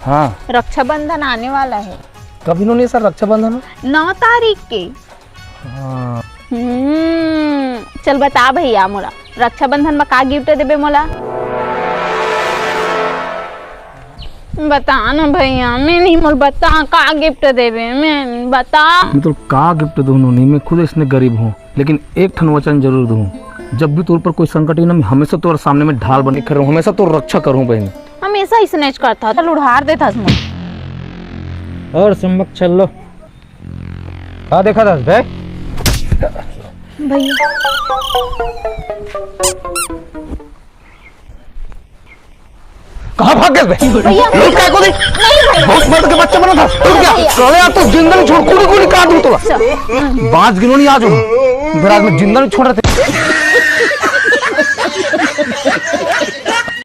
हाँ, रक्षाबंधन आने वाला है। कब इन्होंने सर रक्षाबंधन? 9 तारीख के। हाँ। चल बता भैया मोला रक्षाबंधन में का गिफ्ट देबे मोला? बता ना भैया, मैं नहीं मोल बता का गिफ्ट देबे, मैं बता। मैं तो का गिफ्ट दूँ नहीं, मैं खुद इसने गरीब हूँ, लेकिन एक ठन वचन जरूर दूँ, जब भी तोर पर कोई संकट ही ना, मैं हमेशा तोर सामने में ढाल बने खड़ा हूँ, हमेशा तो रक्षा करूँ बहन। हमेशा ही स्नेच करता था, उधार देता था। और चम्मक चल लो। हाँ देखा था भाई भैया कहाँ भाग गए भैया क्या को बहुत मर्द के बच्चा बना था तो क्या चले यार, तो जिंदा नहीं छोड़, कूड़ी कूड़ी काट दूं तो बाज गिनो नहीं आज इधर आज मैं जिंदा नहीं छोड़ रहे थे।